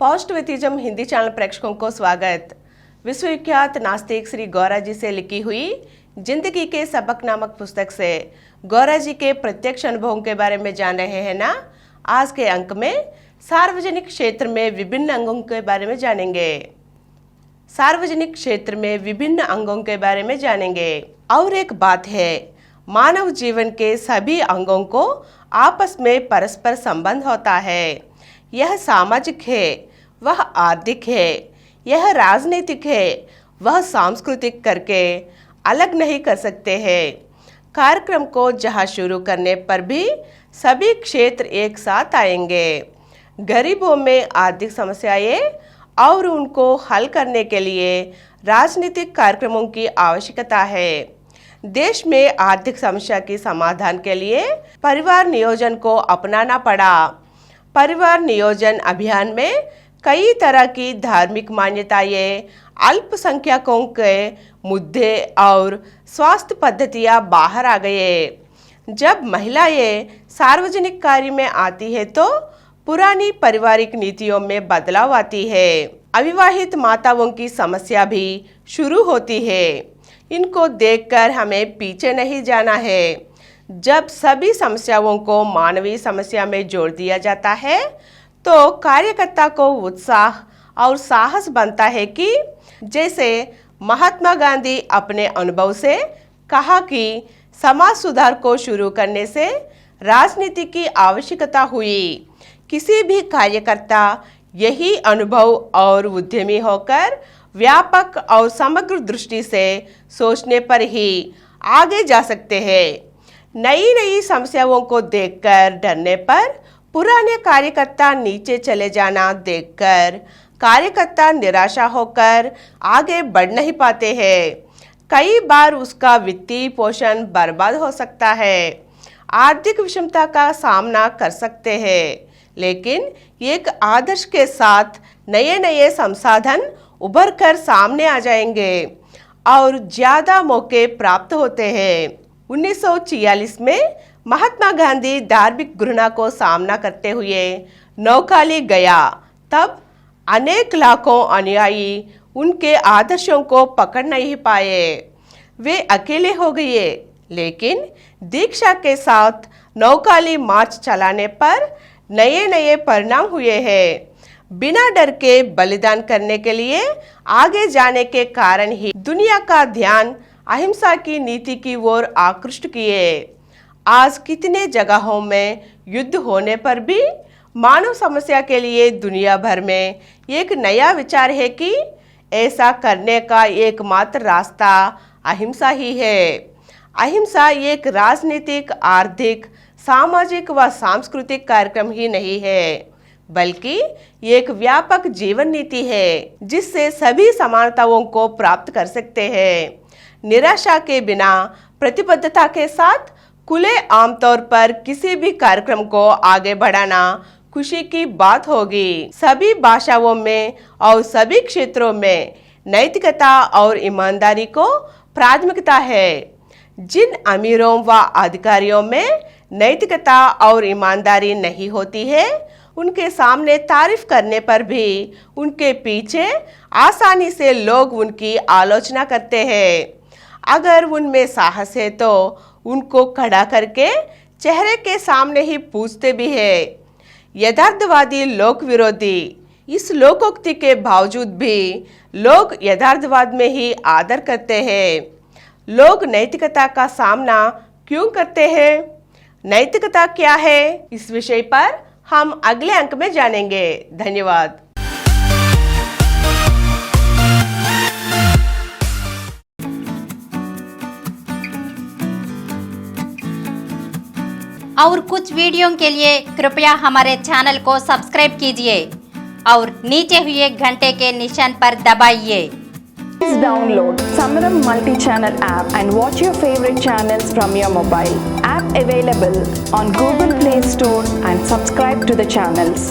Positivism Hindi channel प्रेक्षकों को स्वागत। विश्वविख्यात नास्तिक श्री गौरा जी से लिखी हुई जिंदगी के सबक नामक पुस्तक से गौरा जी के प्रत्यक्ष अनुभवों के बारे में जान रहे हैं ना। आज के अंक में सार्वजनिक क्षेत्र में विभिन्न अंगों के बारे में जानेंगे। सार्वजनिक क्षेत्र में विभिन्न अंगों के बारे में जानेंगे। और एक बात है, मानव जीवन के सभी अंगों को आपस में परस्पर संबंध होता है। यह सामाजिक है, वह आर्थिक है, यह राजनीतिक है, वह सांस्कृतिक करके अलग नहीं कर सकते हैं। कार्यक्रम को जहां शुरू करने पर भी सभी क्षेत्र एक साथ आएंगे। गरीबों में आर्थिक समस्याएं और उनको हल करने के लिए राजनीतिक कार्यक्रमों की आवश्यकता है। देश में आर्थिक समस्या की समाधान के लिए परिवार नियोजन को अपनाना पड़ा। परिवार नियोजन अभियान में कई तरह की धार्मिक मान्यताएं, अल्पसंख्यकों के मुद्दे और स्वास्थ्य पद्धतियां बाहर आ गए। जब महिलाएं सार्वजनिक कार्य में आती है तो पुरानी पारिवारिक नीतियों में बदलाव आती है। अविवाहित माताओं की समस्या भी शुरू होती है। इनको देखकर हमें पीछे नहीं जाना है। जब सभी समस्याओं को मानवीय समस्या में जोड़ दिया जाता है तो कार्यकर्ता को उत्साह और साहस बनता है कि जैसे महात्मा गांधी अपने अनुभव से कहा कि समाज सुधार को शुरू करने से राजनीति की आवश्यकता हुई। किसी भी कार्यकर्ता यही अनुभव और उद्यमी होकर व्यापक और समग्र दृष्टि से सोचने पर ही आगे जा सकते हैं। नई नई समस्याओं को देखकर डरने पर पुराने कार्यकर्ता नीचे चले जाना देखकर कार्यकर्ता निराशा होकर आगे बढ़ नहीं पाते हैं। कई बार उसका वित्तीय पोषण बर्बाद हो सकता है, आर्थिक विषमता का सामना कर सकते हैं, लेकिन एक आदर्श के साथ नए नए संसाधन उभर कर सामने आ जाएंगे और ज़्यादा मौके प्राप्त होते हैं। 1946 में महात्मा गांधी धार्मिक घृणा को सामना करते हुए नौखाली गया। तब अनेक लाखों अनुयायी उनके आदर्शों को पकड़ नहीं पाए। वे अकेले हो गए, लेकिन दीक्षा के साथ नौखाली मार्च चलाने पर नए नए परिणाम हुए हैं। बिना डर के बलिदान करने के लिए आगे जाने के कारण ही दुनिया का ध्यान अहिंसा की नीति की ओर आकृष्ट किए। आज कितने जगहों में युद्ध होने पर भी मानव समस्या के लिए दुनिया भर में एक नया विचार है कि ऐसा करने का एकमात्र रास्ता अहिंसा ही है। अहिंसा एक राजनीतिक, आर्थिक, सामाजिक व सांस्कृतिक कार्यक्रम ही नहीं है, बल्कि एक व्यापक जीवन नीति है जिससे सभी समानताओं को प्राप्त कर सकते हैं। निराशा के बिना प्रतिबद्धता के साथ खुले आमतौर पर किसी भी कार्यक्रम को आगे बढ़ाना खुशी की बात होगी। सभी भाषाओं में और सभी क्षेत्रों में नैतिकता और ईमानदारी को प्राथमिकता है। जिन अमीरों व अधिकारियों में नैतिकता और ईमानदारी नहीं होती है, उनके सामने तारीफ करने पर भी उनके पीछे आसानी से लोग उनकी आलोचना करते हैं। अगर उनमें साहस है तो उनको खड़ा करके चेहरे के सामने ही पूछते भी है। यथार्थवादी लोक विरोधी, इस लोकोक्ति के बावजूद भी लोग यथार्थवाद में ही आदर करते हैं। लोग नैतिकता का सामना क्यों करते हैं? नैतिकता क्या है? इस विषय पर हम अगले अंक में जानेंगे। धन्यवाद। और कुछ वीडियो के लिए कृपया हमारे चैनल को सब्सक्राइब कीजिए और नीचे हुए घंटे के निशान पर दबाइए। Please download Samaram multi-channel app and watch your favorite channels from your mobile. App available on Google Play Store and subscribe to the channels.